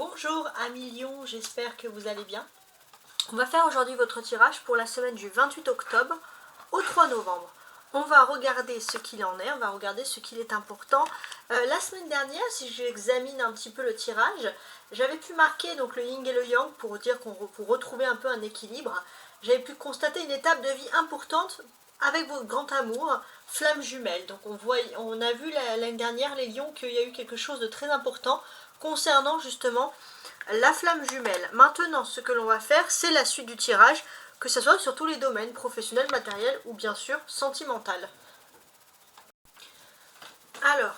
Bonjour amis Lion, j'espère que vous allez bien. On va faire aujourd'hui votre tirage pour la semaine du 28 octobre au 3 novembre. On va regarder ce qu'il en est, on va regarder ce qu'il est important. La semaine dernière, si j'examine un petit peu le tirage, j'avais pu marquer donc le yin et le yang pour dire pour retrouver un peu un équilibre. J'avais pu constater une étape de vie importante avec votre grand amour, flamme jumelle. Donc on a vu l'année dernière les lions qu'il y a eu quelque chose de très important concernant justement la flamme jumelle. Maintenant, ce que l'on va faire, c'est la suite du tirage, que ce soit sur tous les domaines, professionnels, matériels ou bien sûr sentimental. Alors,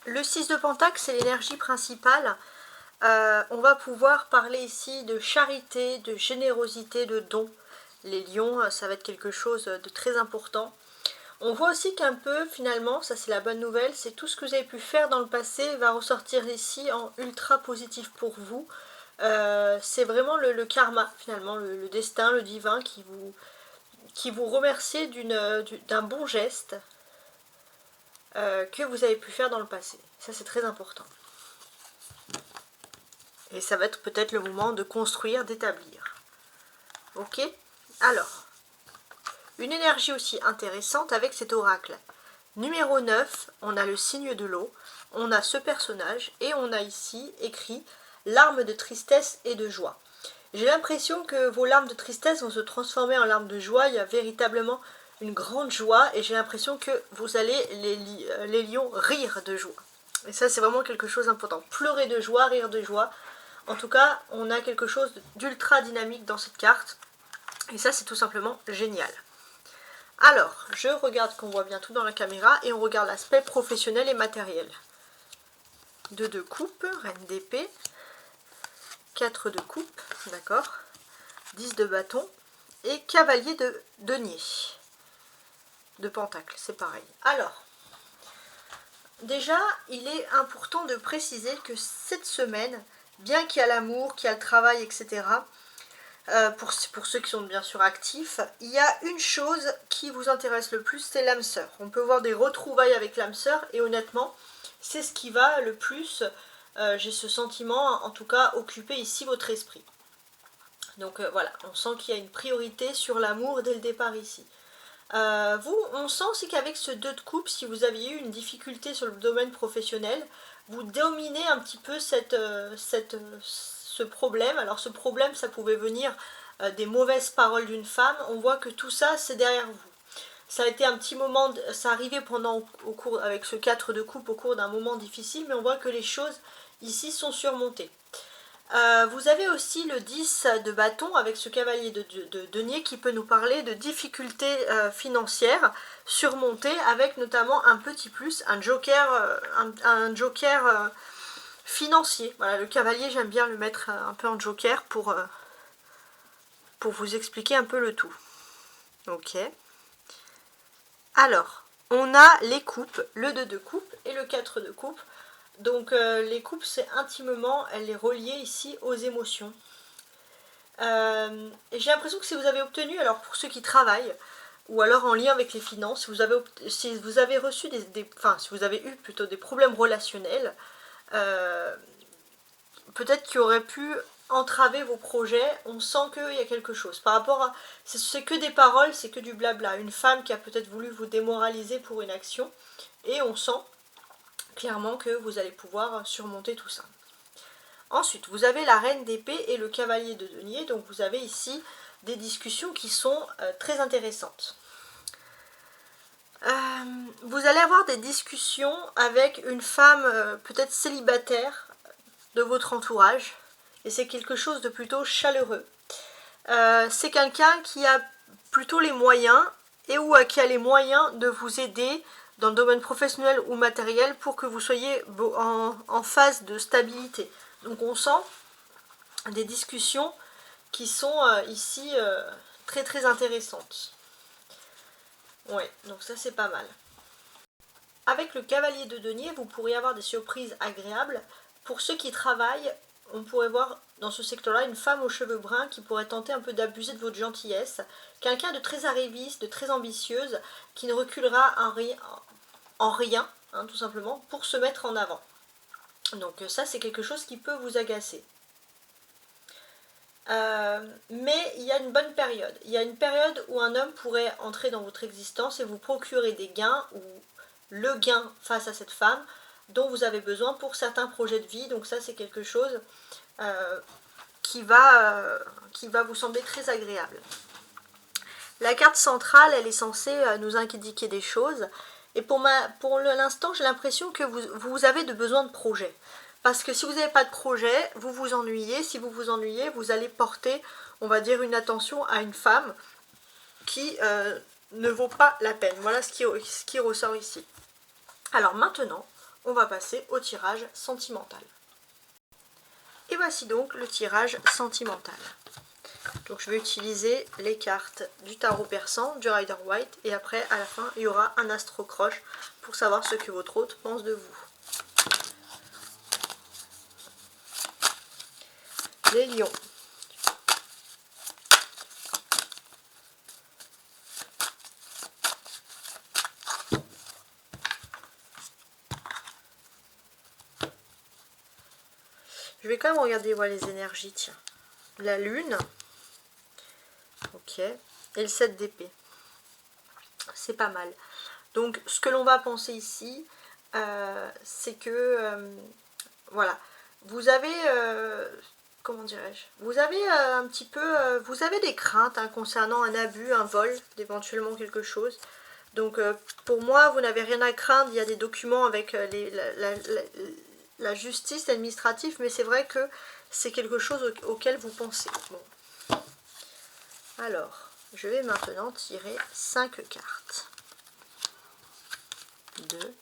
le 6 de Pentacle, c'est l'énergie principale. On va pouvoir parler ici de charité, de générosité, de don. Les lions, ça va être quelque chose de très important. On voit aussi qu'un peu, finalement, ça c'est la bonne nouvelle, c'est tout ce que vous avez pu faire dans le passé va ressortir ici en ultra positif pour vous. C'est vraiment le karma, finalement, le destin, le divin qui vous remercie d'un bon geste que vous avez pu faire dans le passé. Ça c'est très important. Et ça va être peut-être le moment de construire, d'établir. Ok? Alors, une énergie aussi intéressante avec cet oracle. Numéro 9, on a le signe de l'eau, on a ce personnage et on a ici écrit larmes de tristesse et de joie. J'ai l'impression que vos larmes de tristesse vont se transformer en larmes de joie, il y a véritablement une grande joie et j'ai l'impression que vous allez, les lions, rire de joie. Et ça c'est vraiment quelque chose d'important, pleurer de joie, rire de joie. En tout cas, on a quelque chose d'ultra dynamique dans cette carte et ça c'est tout simplement génial. Alors, je regarde qu'on voit bien tout dans la caméra et on regarde l'aspect professionnel et matériel. 2 de coupe, reine d'épée, 4 de coupe, d'accord, 10 de bâton et cavalier de denier, de pentacle, c'est pareil. Alors, déjà, il est important de préciser que cette semaine, bien qu'il y a l'amour, qu'il y a le travail, etc., pour ceux qui sont bien sûr actifs, il y a une chose qui vous intéresse le plus, c'est l'âme sœur. On peut voir des retrouvailles avec l'âme sœur et honnêtement, c'est ce qui va le plus, j'ai ce sentiment, en tout cas, occuper ici votre esprit. Donc voilà, on sent qu'il y a une priorité sur l'amour dès le départ ici. On sent aussi qu'avec ce 2 de coupe, si vous aviez eu une difficulté sur le domaine professionnel, vous dominez un petit peu ce problème. Alors ce problème, ça pouvait venir des mauvaises paroles d'une femme. On voit que tout ça, c'est derrière vous. Ça a été un petit moment, ça arrivait avec ce 4 de coupe au cours d'un moment difficile, mais on voit que les choses ici sont surmontées. Vous avez aussi le 10 de bâton avec ce cavalier de denier qui peut nous parler de difficultés financières surmontées avec notamment un petit plus, un joker, financier. Voilà, le cavalier, j'aime bien le mettre un peu en joker pour vous expliquer un peu le tout. Ok. Alors, on a les coupes, le 2 de coupe et le 4 de coupe. Donc les coupes, c'est intimement, elle est reliée ici aux émotions. Et j'ai l'impression que si vous avez obtenu, alors pour ceux qui travaillent, ou alors en lien avec les finances, si vous avez reçu si vous avez eu plutôt des problèmes relationnels, peut-être qu'il aurait pu entraver vos projets, on sent qu'il y a quelque chose. Par rapport à... C'est que des paroles, c'est que du blabla. Une femme qui a peut-être voulu vous démoraliser pour une action, et on sent clairement que vous allez pouvoir surmonter tout ça. Ensuite, vous avez la reine d'épée et le cavalier de denier, donc vous avez ici des discussions qui sont très intéressantes. Vous allez avoir des discussions avec une femme peut-être célibataire de votre entourage, et c'est quelque chose de plutôt chaleureux. C'est quelqu'un qui a plutôt les moyens, qui a les moyens de vous aider dans le domaine professionnel ou matériel pour que vous soyez en phase de stabilité. Donc on sent des discussions qui sont ici très très intéressantes. Ouais, donc ça c'est pas mal. Avec le cavalier de denier, vous pourriez avoir des surprises agréables. Pour ceux qui travaillent, on pourrait voir dans ce secteur-là une femme aux cheveux bruns qui pourrait tenter un peu d'abuser de votre gentillesse. Quelqu'un de très arriviste, de très ambitieuse, qui ne reculera en rien, hein, tout simplement, pour se mettre en avant. Donc ça, c'est quelque chose qui peut vous agacer. Mais il y a une bonne période. Il y a une période où un homme pourrait entrer dans votre existence et vous procurer des gains ou le gain face à cette femme dont vous avez besoin pour certains projets de vie. Donc ça, c'est quelque chose qui va vous sembler très agréable. La carte centrale, elle est censée nous indiquer des choses. Et pour l'instant, j'ai l'impression que vous avez besoin de projets. Parce que si vous n'avez pas de projet, vous vous ennuyez. Si vous vous ennuyez, vous allez porter, on va dire, une attention à une femme qui ne vaut pas la peine. Voilà ce qui ressort ici. Alors maintenant, on va passer au tirage sentimental. Et voici donc le tirage sentimental. Donc je vais utiliser les cartes du tarot persan, du Rider-Waite, et après, à la fin, il y aura un astro-croche pour savoir ce que votre hôte pense de vous. Les lions. Je vais quand même regarder les énergies, tiens. La lune. Ok. Et le 7 d'épée. C'est pas mal. Donc, ce que l'on va penser ici, c'est que, voilà, vous avez, comment dirais-je, vous avez un petit peu, vous avez des craintes concernant un abus, un vol, éventuellement quelque chose. Donc, pour moi, vous n'avez rien à craindre. Il y a des documents avec la justice administrative, mais c'est vrai que c'est quelque chose auquel vous pensez. Bon. Alors, je vais maintenant tirer 5 cartes. 2,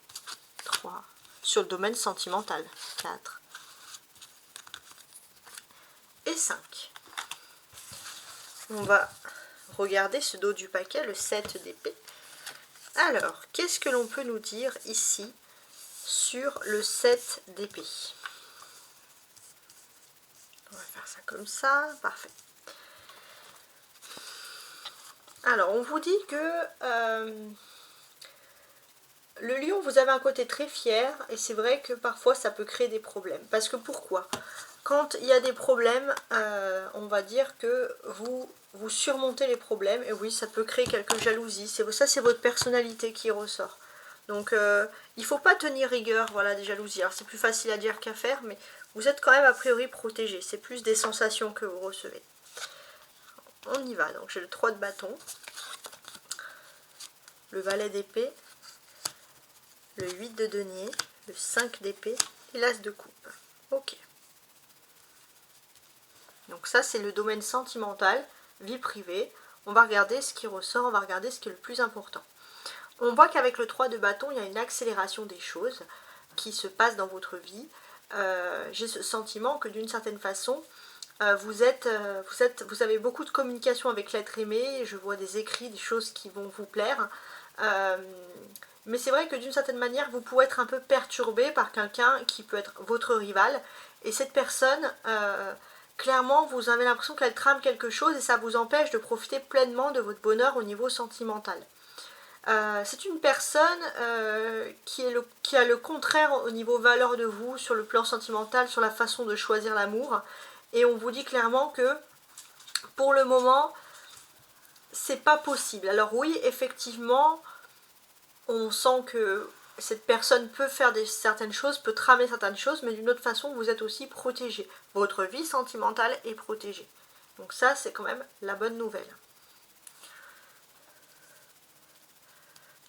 3, sur le domaine sentimental, 4 et 5. On va regarder ce dos du paquet, le 7 d'épée. Alors, qu'est-ce que l'on peut nous dire ici sur le 7 d'épée? On va faire ça comme ça, parfait. Alors, on vous dit que le lion, vous avez un côté très fier, et c'est vrai que parfois ça peut créer des problèmes. Parce que pourquoi? Quand il y a des problèmes, on va dire que vous surmontez les problèmes, et oui, ça peut créer quelques jalousies. Ça, c'est votre personnalité qui ressort. Donc, il ne faut pas tenir rigueur, voilà, des jalousies. Alors, c'est plus facile à dire qu'à faire, mais vous êtes quand même a priori protégé. C'est plus des sensations que vous recevez. On y va. Donc, j'ai le 3 de bâton, le valet d'épée, le 8 de denier, le 5 d'épée et l'as de coupe. Ok. Donc ça, c'est le domaine sentimental, vie privée. On va regarder ce qui ressort, on va regarder ce qui est le plus important. On voit qu'avec le 3 de bâton, il y a une accélération des choses qui se passent dans votre vie. J'ai ce sentiment que d'une certaine façon, vous avez beaucoup de communication avec l'être aimé. Je vois des écrits, des choses qui vont vous plaire. Mais c'est vrai que d'une certaine manière, vous pouvez être un peu perturbé par quelqu'un qui peut être votre rival. Et cette personne, clairement, vous avez l'impression qu'elle trame quelque chose et ça vous empêche de profiter pleinement de votre bonheur au niveau sentimental. C'est une personne qui a le contraire au niveau valeur de vous, sur le plan sentimental, sur la façon de choisir l'amour. Et on vous dit clairement que, pour le moment, c'est pas possible. Alors oui, effectivement, on sent que cette personne peut faire certaines choses, peut tramer certaines choses, mais d'une autre façon, vous êtes aussi protégé. Votre vie sentimentale est protégée. Donc ça, c'est quand même la bonne nouvelle.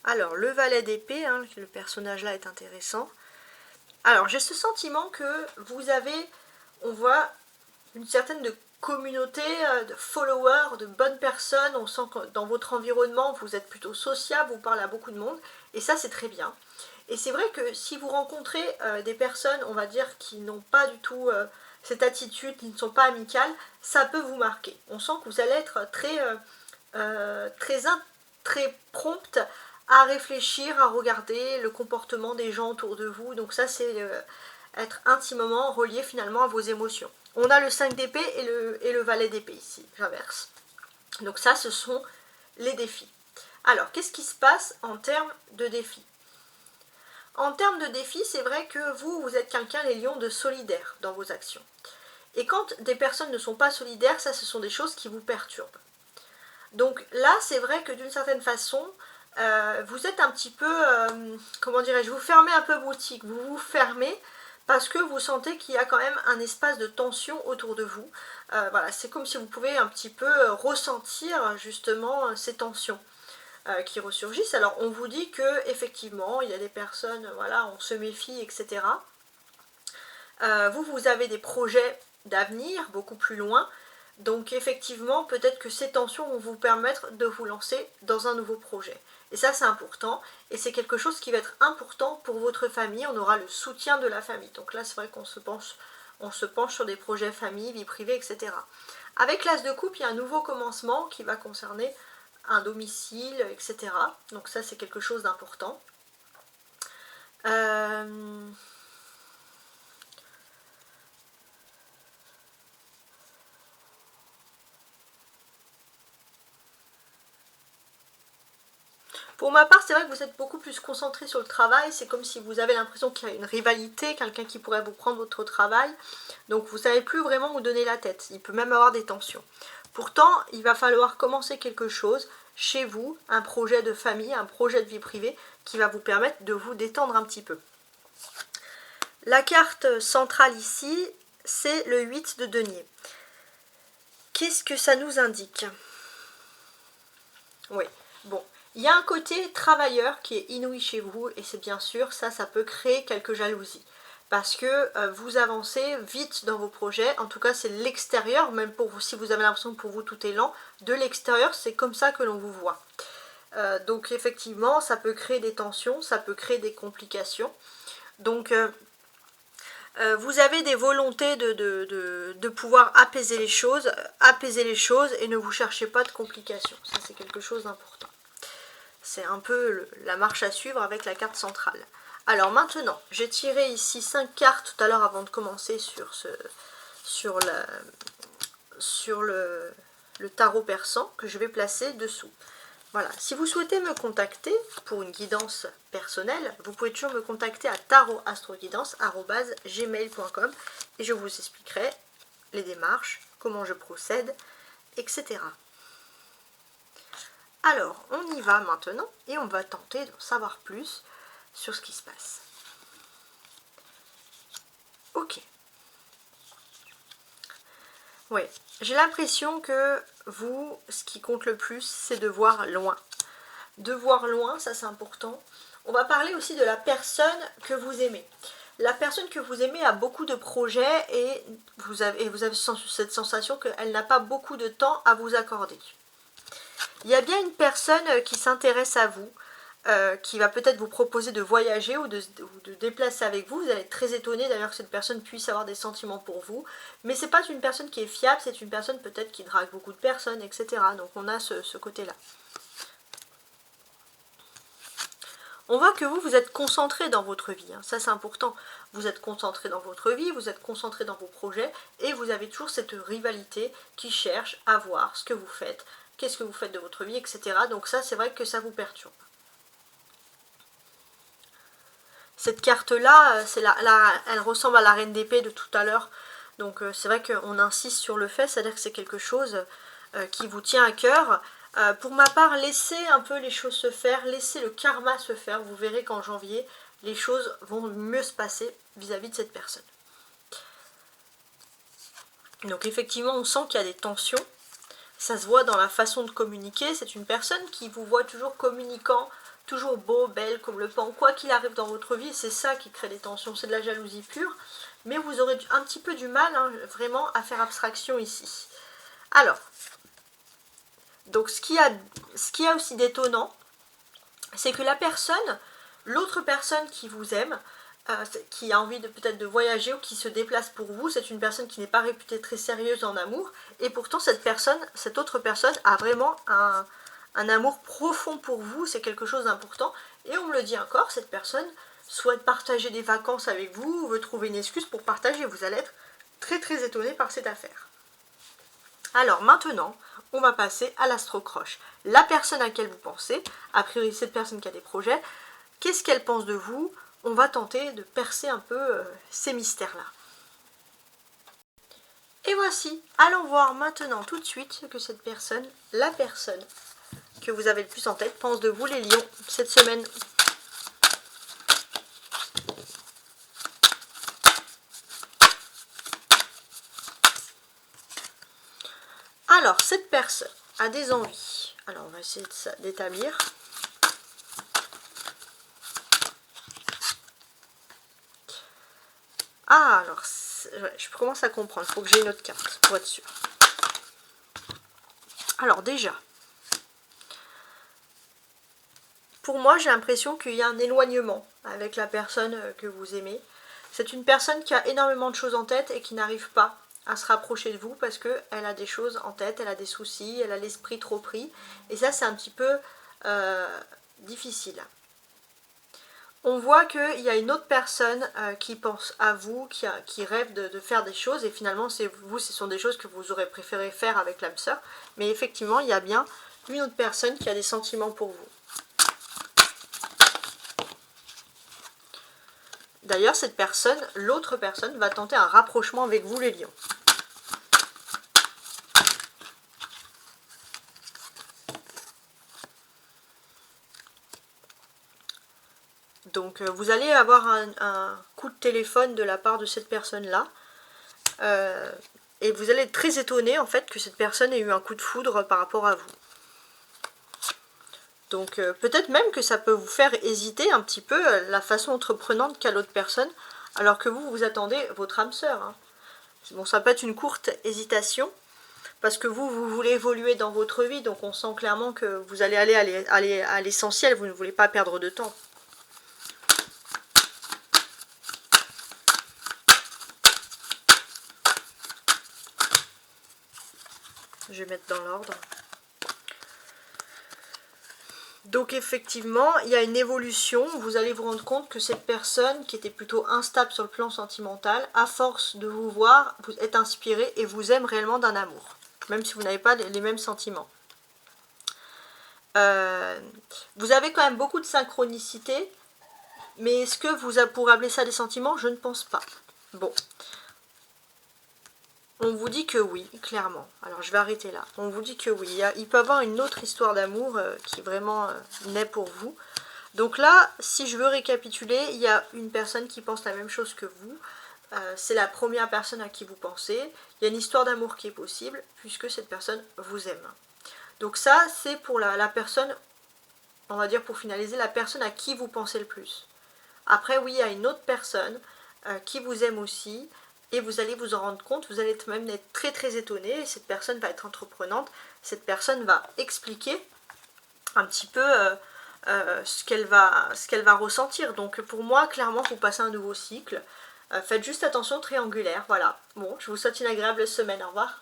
Alors, le valet d'épée, hein, le personnage là est intéressant. Alors, j'ai ce sentiment que vous avez, on voit une certaine communauté de followers, de bonnes personnes. On sent que dans votre environnement, vous êtes plutôt sociable, vous parlez à beaucoup de monde. Et ça, c'est très bien. Et c'est vrai que si vous rencontrez des personnes, on va dire, qui n'ont pas du tout cette attitude, qui ne sont pas amicales, ça peut vous marquer. On sent que vous allez être très prompte à réfléchir, à regarder le comportement des gens autour de vous. Donc ça, c'est être intimement relié finalement à vos émotions. On a le 5 d'épée et le valet d'épée ici, j'inverse. Donc ça, ce sont les défis. Alors, qu'est-ce qui se passe en termes de défis? En termes de défis, c'est vrai que vous êtes quelqu'un, les lions, de solidaire dans vos actions. Et quand des personnes ne sont pas solidaires, ça ce sont des choses qui vous perturbent. Donc là, c'est vrai que d'une certaine façon, vous êtes un petit peu, comment dirais-je, vous fermez un peu boutique, vous vous fermez parce que vous sentez qu'il y a quand même un espace de tension autour de vous. Voilà, c'est comme si vous pouvez un petit peu ressentir justement ces tensions qui ressurgissent. Alors on vous dit que effectivement, il y a des personnes, voilà, on se méfie, etc. Vous avez des projets d'avenir beaucoup plus loin. Donc effectivement, peut-être que ces tensions vont vous permettre de vous lancer dans un nouveau projet. Et ça, c'est important. Et c'est quelque chose qui va être important pour votre famille. On aura le soutien de la famille. Donc là, c'est vrai qu'on se penche sur des projets famille, vie privée, etc. Avec l'As de coupe, il y a un nouveau commencement qui va concerner un domicile, etc. Donc ça, c'est quelque chose d'important. Pour ma part, c'est vrai que vous êtes beaucoup plus concentré sur le travail. C'est comme si vous avez l'impression qu'il y a une rivalité, quelqu'un qui pourrait vous prendre votre travail. Donc vous ne savez plus vraiment où donner la tête. Il peut même avoir des tensions. Pourtant, il va falloir commencer quelque chose chez vous, un projet de famille, un projet de vie privée qui va vous permettre de vous détendre un petit peu. La carte centrale ici, c'est le 8 de denier. Qu'est-ce que ça nous indique? Oui, bon. Il y a un côté travailleur qui est inouï chez vous et c'est bien sûr, ça peut créer quelques jalousies. Parce que vous avancez vite dans vos projets, en tout cas c'est l'extérieur, même pour vous, si vous avez l'impression que pour vous tout est lent, de l'extérieur c'est comme ça que l'on vous voit. Donc effectivement ça peut créer des tensions, ça peut créer des complications. Donc vous avez des volontés de pouvoir apaiser les choses et ne vous cherchez pas de complications. Ça c'est quelque chose d'important. C'est un peu la marche à suivre avec la carte centrale. Alors maintenant, j'ai tiré ici 5 cartes tout à l'heure avant de commencer sur le tarot persan que je vais placer dessous. Voilà, si vous souhaitez me contacter pour une guidance personnelle, vous pouvez toujours me contacter à tarotastroguidance@gmail.com et je vous expliquerai les démarches, comment je procède, etc. Alors, on y va maintenant et on va tenter d'en savoir plus sur ce qui se passe. Ok. Oui, j'ai l'impression que vous, ce qui compte le plus, c'est de voir loin. De voir loin, ça c'est important. On va parler aussi de la personne que vous aimez. La personne que vous aimez a beaucoup de projets et vous avez cette sensation qu'elle n'a pas beaucoup de temps à vous accorder. Il y a bien une personne qui s'intéresse à vous, qui va peut-être vous proposer de voyager ou de déplacer avec vous. Vous allez être très étonné d'ailleurs que cette personne puisse avoir des sentiments pour vous. Mais ce n'est pas une personne qui est fiable, c'est une personne peut-être qui drague beaucoup de personnes, etc. Donc on a ce côté-là. On voit que vous êtes concentré dans votre vie, hein. Ça c'est important. Vous êtes concentré dans votre vie, vous êtes concentré dans vos projets et vous avez toujours cette rivalité qui cherche à voir ce que vous faites, qu'est-ce que vous faites de votre vie, etc. Donc ça c'est vrai que ça vous perturbe. Cette carte-là, elle ressemble à la reine d'épée de tout à l'heure. Donc c'est vrai qu'on insiste sur le fait, c'est-à-dire que c'est quelque chose qui vous tient à cœur. Pour ma part, laissez un peu les choses se faire, laissez le karma se faire. Vous verrez qu'en janvier, les choses vont mieux se passer vis-à-vis de cette personne. Donc effectivement, on sent qu'il y a des tensions. Ça se voit dans la façon de communiquer. C'est une personne qui vous voit toujours communiquant, toujours beau, belle, comme le pan. Quoi qu'il arrive dans votre vie, c'est ça qui crée des tensions. C'est de la jalousie pure. Mais vous aurez un petit peu du mal, hein, vraiment, à faire abstraction ici. Alors, donc ce qu'il y a aussi d'étonnant, c'est que la personne, l'autre personne qui vous aime, qui a envie peut-être de voyager ou qui se déplace pour vous, c'est une personne qui n'est pas réputée très sérieuse en amour, et pourtant cette autre personne a vraiment un amour profond pour vous, c'est quelque chose d'important, et on me le dit encore, cette personne souhaite partager des vacances avec vous, ou veut trouver une excuse pour partager, vous allez être très très étonné par cette affaire. Alors maintenant, on va passer à l'astrocroche. La personne à laquelle vous pensez, a priori cette personne qui a des projets, qu'est-ce qu'elle pense de vous? On va tenter de percer un peu ces mystères-là. Et voici, allons voir maintenant tout de suite ce que cette personne, la personne que vous avez le plus en tête, pense de vous les lions cette semaine. Alors, cette personne a des envies. Alors, on va essayer d'établir. Ah, alors, ouais, je commence à comprendre. Il faut que j'ai une autre carte pour être sûr. Alors, déjà, pour moi, j'ai l'impression qu'il y a un éloignement avec la personne que vous aimez. C'est une personne qui a énormément de choses en tête et qui n'arrive pas à se rapprocher de vous parce qu'elle a des choses en tête, elle a des soucis, elle a l'esprit trop pris. Et ça, c'est un petit peu difficile. On voit qu'il y a une autre personne qui pense à vous, qui rêve de faire des choses. Et finalement, ce sont des choses que vous aurez préféré faire avec l'âme sœur. Mais effectivement, il y a bien une autre personne qui a des sentiments pour vous. D'ailleurs, cette personne, l'autre personne, va tenter un rapprochement avec vous, les lions. Donc, vous allez avoir un coup de téléphone de la part de cette personne-là. Et vous allez être très étonné, en fait, que cette personne ait eu un coup de foudre par rapport à vous. Donc, peut-être même que ça peut vous faire hésiter un petit peu la façon entreprenante qu'a l'autre personne, alors que vous attendez votre âme sœur. Hein. Bon, ça peut être une courte hésitation, parce que vous voulez évoluer dans votre vie, donc on sent clairement que vous allez aller à l'essentiel, vous ne voulez pas perdre de temps. Je vais mettre dans l'ordre. Donc effectivement, il y a une évolution, vous allez vous rendre compte que cette personne qui était plutôt instable sur le plan sentimental, à force de vous voir, vous êtes inspiré et vous aime réellement d'un amour, même si vous n'avez pas les mêmes sentiments. Vous avez quand même beaucoup de synchronicité, mais est-ce que vous pourrez appeler ça des sentiments? Je ne pense pas. Bon. On vous dit que oui, clairement. Alors je vais arrêter là. On vous dit que oui. Il peut y avoir une autre histoire d'amour qui vraiment naît pour vous. Donc là, si je veux récapituler, il y a une personne qui pense la même chose que vous. C'est la première personne à qui vous pensez. Il y a une histoire d'amour qui est possible puisque cette personne vous aime. Donc ça, c'est pour la personne, on va dire pour finaliser, la personne à qui vous pensez le plus. Après, oui, il y a une autre personne qui vous aime aussi. Et vous allez vous en rendre compte, vous allez même être très très étonné, cette personne va être entreprenante, cette personne va expliquer un petit peu ce qu'elle va ressentir. Donc pour moi, clairement, vous passez un nouveau cycle. Faites juste attention, triangulaire, voilà. Bon, je vous souhaite une agréable semaine, au revoir.